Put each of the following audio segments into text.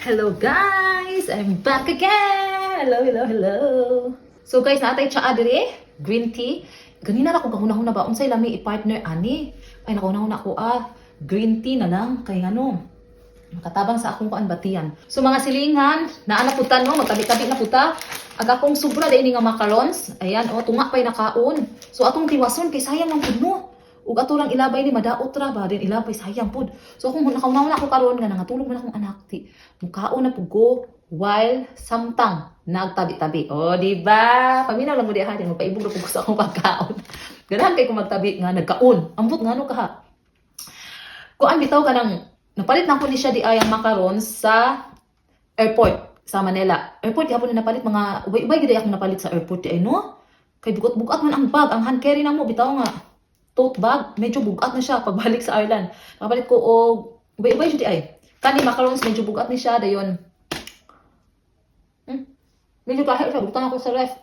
Hello guys! I'm back again! Hello, hello, hello! So guys, natay tsaa dire, green tea. Ganina na kung kahunahon na ba, unsay lami i-partner ani. Ay nakahunahon ako green tea na lang. Kay ano, makatabang sa akong kuan batian. So mga silingan, naana puta no, magtabi-tabi na puta. Aga kong sobra dai ni nga macarons. Ayan, tunga pay nakaon. So atong tiwason kay sayang ang pud no. Ug ato lang ilabay ni madaot ra ba din ilabay sayang pud. So kung nakauna ako karon nga nangatulog man akong anak ti mukaon na pud ko while samtang nagtabi-tabi. Oh, di ba? Paminaw lang mo di ha din magpaibog ra pud ko sa akong pagkaon. Ganahan kay ko magtabi nga nagkaon. Ambot ngano ka ha. Kuan bitaw ka nang napalit na ko ni siya di ayang macarons sa airport sa Manila. Airport gihapon na napalit mga ubay-ubay gid akong napalit sa airport di ay no. Kay bugat-bugat man ang bag, ang hand carry na mo bitaw nga tote bag, medyo bugat na siya pagbalik sa Ireland. Nakapalit ko og ubay-ubay siya di ay. Kani macarons medyo bugat ni siya dayon. Medyo kahit siya butang ako sa ref.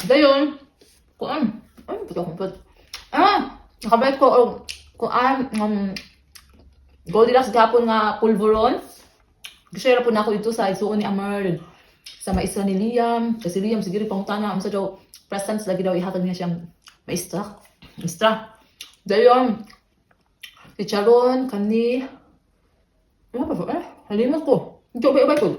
Dayon, kuan. Ay, buto ko. Nakapalit ko og kuan Goldilocks gapon nga pulveron. Gishare po na ako dito sa isuon ni Amar sa maestra ni Liam. Kasi Liam siguro pangutana ang sa daw presents lagi daw ihatag niya siyang maestra. Dayon, si Charon, kani, ano pa ba? Halimot ko. Hindi ubay-ubay ko.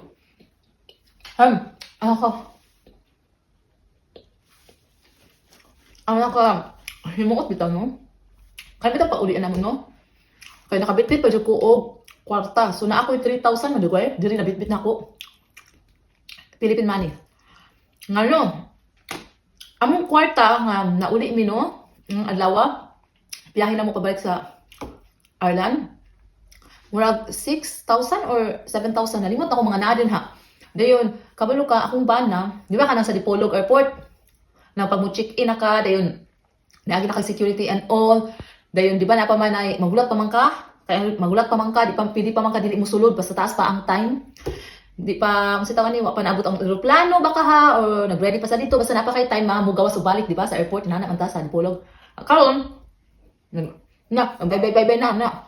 Himuot bitaw no? Kaya bitaw pa ulian naman no? Kaya nakabitbit pa dyan ko og kwarta. So na ako'y 3,000 madugay. Diri nabitbit na ako. Philippine money. Ngano, among kwarta nga nauli mi no, ang adlaw, biyahe na mo pabalik sa Ireland. Murag 6,000 or 7,000 nalimot ako mga nadin ha. Dayon, kabalo ka akong bana, di ba ka nang sa Dipolog Airport? Nang pag mo check-in na ka, dayon, naagi na kay security and all. Dayon, di ba na pa man ay magulat pa man ka? Kaya magulat pa man ka, di pa man ka dili mo sulod, basta taas pa ang time. Di pa, kung sitawan ni, pa naabot ang aeroplano baka ha, or nag-ready pa sa dito, basta napakay time mo gawas o balik, di ba, sa airport, na ang sa Dipolog. Karon, bye-bye na.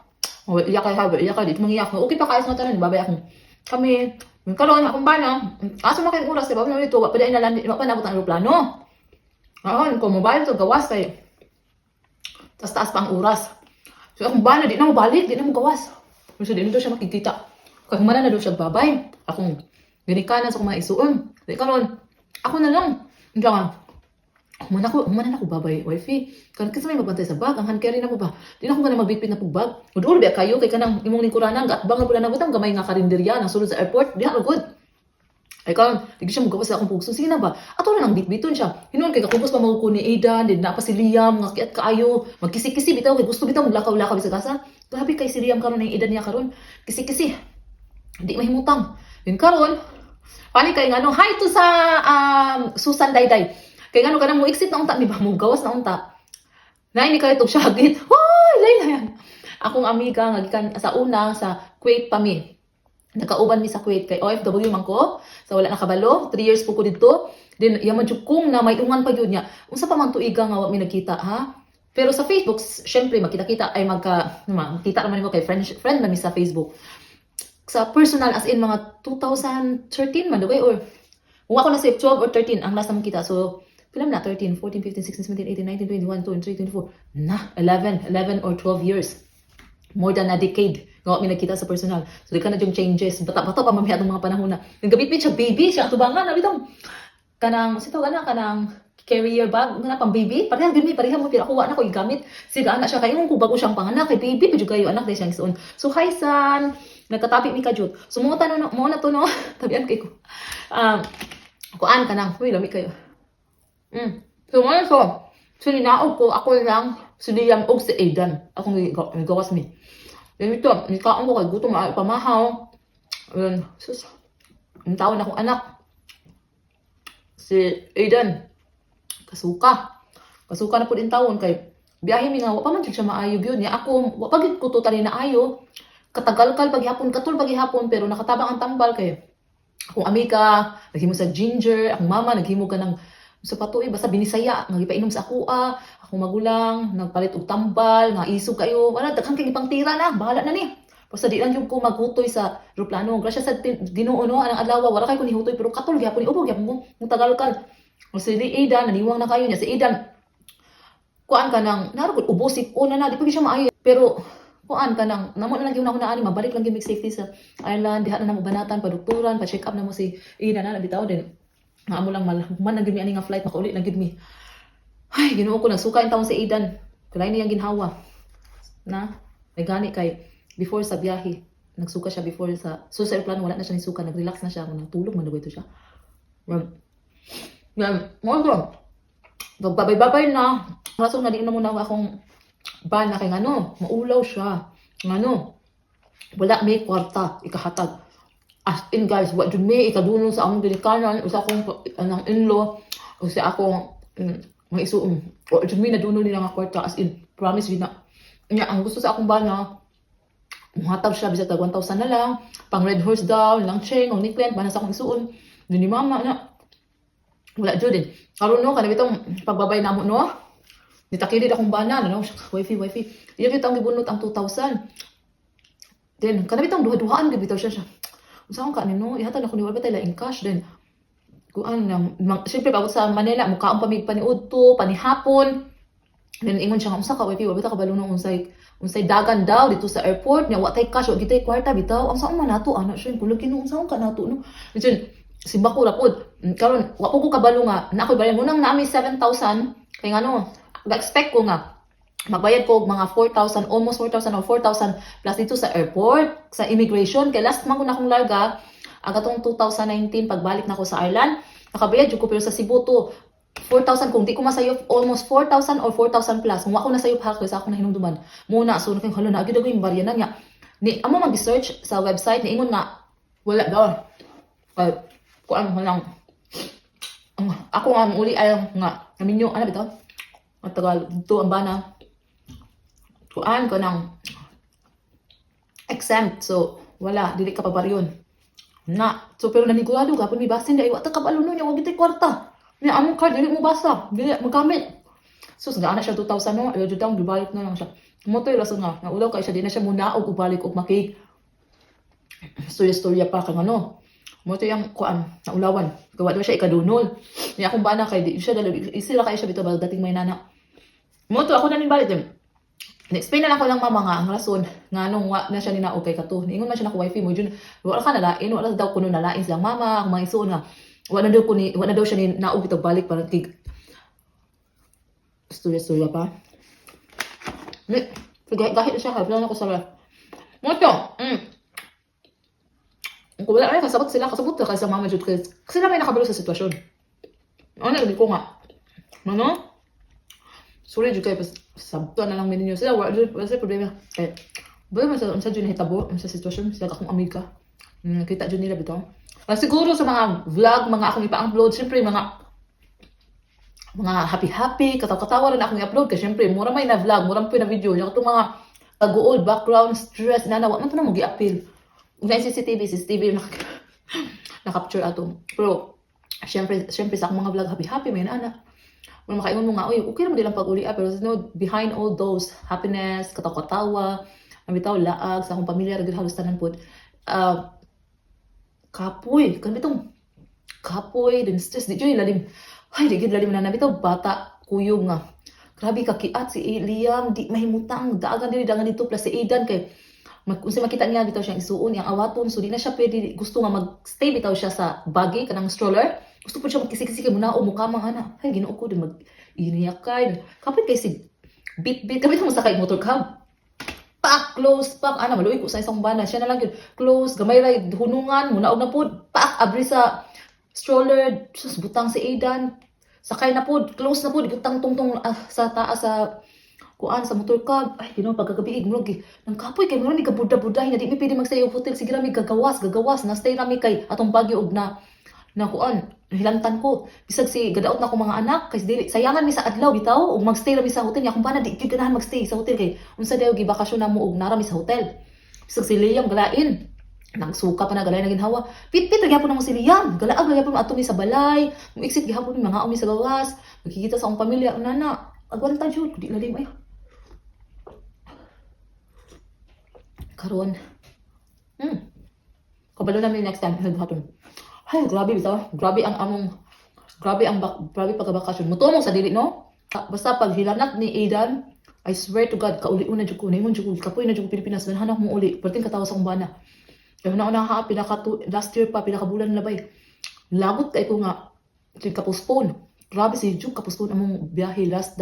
Oh, iyak ka, dito mangiyak. Okay pa kayo sa mga tanan, babay akong kami. Karon, akong bana, aso na kayong oras, di ba, dito, pa naabot ang aeroplano. Karon, kung mobile to, gawas kayo. Taas pa ang oras. So, akong bana, di na mo balik, di na mo gawas. So, di na siya makikita. Kaya humana na daw siya babay. Akong ginikanan sa mga isuon. Di karon, ako na lang. Hindi ka, humana na ako babay, wifey. Kasi may magbantay sa bag, ang hand carry na mo ba? Di na ako ka na magbitbit na po bag. Udul, biya kayo, kay kanang imong lingkuranan, gatbang na po na nagutang, gamay nga karinderya, nang sulod sa airport, di na good. Ay karon, di siya magawa sa akong pugso. Sige na ba? Ato na nang bitbiton siya. Hinuon kay kakubos pa maguko ni Aidan, din na pa si Liam, nga kiat kaayo, magkisi-kisi bitaw, kay gusto bitaw maglakaw-lakaw sa kasa. Grabe kay si Liam karon ang Aidan niya karon. Kisi-kisi. Di mahimutang. Yun karon, pani kay ngano, hi to sa Susan Dayday. Kay ngano kanang mo exit na unta, di ba? Mo gawas na unta. Nay ni kay tog syagit. Hoy, layla yan. Akong amiga nga gikan sa una sa Kuwait pa mi. Nakauban mi sa Kuwait kay OFW man ko. So wala nakabalo, 3 years po ko dito. Then yaman jud kong na may ungan pa yun niya. Unsa pa man tuiga nga wa mi nagkita ha? Pero sa Facebook, syempre makita-kita ay magkita naman mo kay friend man mi sa Facebook. Sa personal as in mga 2013 man dugay or kung ako na sa 12 or 13 ang last na kita. So film na 13, 14, 15, 16, 17, 18, 19, 21, 22, 23, 24. Na 11 or 12 years. More than a decade. Nga mi nagkita sa personal. So di ka na yung changes. Bata-bata pa mamaya itong mga panahon na. Nagabit siya baby, siya atubangan. Nabitong kanang, sito ka na, kanang carrier bag, nga pang baby. Parehang gini, parehang mo, pero kuha na ko igamit. Siga anak siya, kayo kung bago siyang panganak, kay baby, medyo kayo anak, dahil siyang isuon. So hi son, nagkatapi mi kajut. So mo na to no, tabian kay ko. Kuan ka nang, uy, lami kayo. So mo so ninaog ko, ako lang, si Liam o si Aidan. Akong gawas mi. Then ito, nikaon ko kay gutom, pamahaw. Sus, ang tawon akong anak. Si Aidan, kasuka na po din tawon kay biyahe mi nga, wa pa man siya maayo yun. Ya ako, wa pa gid ko totally na ayo. Katagal-kal paghapon, katul paghapon, pero nakatabang ang tambal kay akong amiga, naghimo sa ginger, ang mama naghimo ka ng sa patuoy basta binisaya nga gipainom sa ako akong magulang nagpalit og tambal nga isog kayo wala daghang kay ipang tira na bahala na ni. Basta di lang yung ko maghutoy sa eroplano. Grasya sa Ginoo no anang adlaw wala kay ko ni hutoy pero katol gyapon ni ubog gyapon mo tagalkan. O si Aidan naniwang na kayo niya si Aidan kuan ka nang narugod ubosip una na di pa siya maayo pero kuan ka nang namo na lang yung nahunaan mabalik lang yung safety sa Ireland diha na namo banatan padoktoran pa check up na mo si Aidan na bitaw din nga amo lang man nang gid mi ani nga flight makauli na gid mi. Ay Ginoo ko nagsuka in taon si Aidan kalay niyang ginhawa na nagani kay before sa biyahe nagsuka siya before sa so sa airplane wala na siya ni suka nag-relax na siya natulog man daw ito siya. Mo babay-babay na. Rason na di na muna akong bana kay ngano, maulaw siya. Ngano, wala may kwarta, ikahatag. As in guys, wa jud may ikadulong sa among ginikanan, usa akong anang in-law, o sa akong mga isuon. Wa jud may nadunong nila nga kwarta, as in, promise yun na. Nya, ang gusto sa akong bana, muhatag siya, bisa tag 1,000 na lang, pang red horse daw, lang chain, o necklace, bana sa akong isuon. Doon ni mama na, wala jud din. Karon no kanang bitong pagbabay namo no. Nitakilid akong bana no. Wifi. Iya bitong gibunot ang 2,000. Then kanang bitong duha-duhaan gid bitaw siya. Unsa ka nino? Ihatag na ko ni wala tay laing cash then. Kuan na syempre pagod sa Manila mukaon pa mig paniud to, panihapon. Then ingon siya nga unsa ka wifi wala ta kabalo nung unsay dagan daw dito sa airport nya wa tay cash wa gitay kwarta bitaw. Unsa man nato ana siya kulo kinu unsa ka nato no. Then simba ko rapod karon wa ko kabalo nga na ako bayan mo nang naami 7,000 kay ngano ga-expect ko nga magbayad ko mga 4,000 almost 4,000 or 4,000 plus dito sa airport sa immigration kay last man ko na akong larga agatong 2019 pagbalik na ako sa Ireland nakabayad jud ko pero sa Cebu to 4,000 kung di ko masayop almost 4,000 or 4,000 plus kung ako nasayop ha kasi ako na hinumduman muna so nakay hala na gid ako yung barya na niya ni amo mag-search sa website ni ingon nga wala daw kuan mo lang ako nga uli ay nga naminyo ano bitaw ang tagal dito ang bana kuan ko nang exempt so wala dili ka pa baryon na so pero nanigurado gapon mi basin dai wa ta kabalo no nya wa gitay kwarta ni among card dili mo basa dili magamit so sa ana siya 2,000 no ayo jud ang gibalik na lang siya mo toy rason nga naulaw kay siya di na siya munaog ubalik og makig storya pa kang ano mo to yung kuan na ulawan gawa daw siya ikadunol niya akong bana kay di siya dalo isila kay siya bitaw dating may nana mo to ako na nin balik din explain na lang ko lang mama nga ang rason nga nung wa na siya ninaog kay kato niingon man siya na ko wifi mo jud wala ka nalain wala daw kuno nalain silang mama akong mga isuon nga wala daw siya ninaog bitaw balik para kig storya pa ni gahit siya ha plan ako sa mo to kung wala ay kasabot sila kasi sa mama jud kasi sila may nakabalo sa sitwasyon. Ano lagi ko nga. Ano? Sorry jud kay sabto na lang ninyo sila wala sa problema. Ba man sa jud hitabo sa sitwasyon sila akong amiga. Kita jud nila bitaw. Siguro sa mga vlog mga akong ipa-upload syempre mga happy katawa-katawa rin akong i-upload kasi syempre mura may na vlog, mura pa na video. Yung itong mga taguol, background, stress, nanawa man to na mo gi-appeal. May CCTV na-capture ato. Pero, syempre sa akong mga vlog, happy, may naanak. Kung makaingon mo nga, oy, okay naman nilang pag-uli pero behind all those happiness, katawa-katawa, bitaw laag, sa akong pamilya, ragil halos tanan po, kapoy, din stress, di dyan lalim. Ay, di gid lalim na nabitaw, bata, kuyog nga. Grabe kakiat si Liam, di mahimutang, daagan dito, plus si Aidan, kay kung makita niya bitaw siyang isuon yang awaton so di na siya pwede gusto nga magstay bitaw siya sa buggy kanang stroller gusto po siya magkisik-kisik muna o mukha mang ana ay Ginoo ko din mag-iniyak kay kapit kay si bit kapit mo sakay motor cab pak close pak ana maluoy ko sa isang bana siya na lang yun close gamay ra hunungan muna og na pud pak abri sa stroller sus butang si Aidan sakay na pud close na pud butang tungtong sa taas sa kuan sa motor cab ay Ginoo pagkagabi murag nang kapoy kay murag ni kabuda-budahin na di mi pwede magsayo hotel sige ra mi gagawas na stay ra mi kay atong Baguio og na kuan hilantan ko bisag si gadaot na ko mga anak kay dili sayangan mi sa adlaw bitaw og magstay ra mi sa hotel nya kung bana di gyud ganahan magstay sa hotel kay unsa daw gibakasyon na mo og nara mi sa hotel bisag si Liam galain nagsuka pa na galay na ginhawa pit-pit ra gyapon mo si Liam galaag ra gyapon ato mi sa balay mo exit gihapon mi mga umi sa gawas makikita sa akong pamilya nana agwanta jud di lalim ay. Karon. Kabalo namin next time naghaton. Ay, grabe bitaw. Grabe pagkabakasyon. Mutumong sa dili, no? Basta pag hilanat ni Aidan, I swear to God, kauli-una jud ko, naimon jud ko, kapoy na jud ko Pilipinas, hanap mo uli, perting katawa sa kumbana. Kaya na ha, last year pa, pinakabulan na bay. Lagot kay ko nga, kapostpone. Grabe si Juk, kapostpone among biyahe last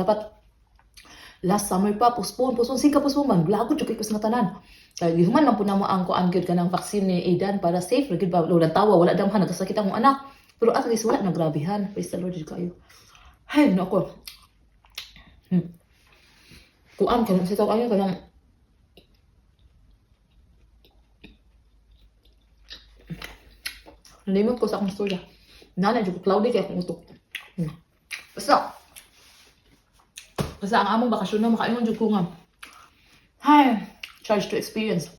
summer pa, postpone, sing kapostpone man, lagot jud kay ko sa tanan. Kaya human man po na mo ang kuan gyud kanang vaccine ni Aidan para safe ra gyud ba ulan tawa wala damhan nagasakit ang anak. Pero at least wala nagrabihan. Praise the Lord jud kayo. Hay nako. Kuan kan sa taw ayo kanang limot ko sa akong storya. Nana jud cloudy kay akong utok. Basta ang among bakasyon na makaingon jud ko nga. Hay, charge to experience.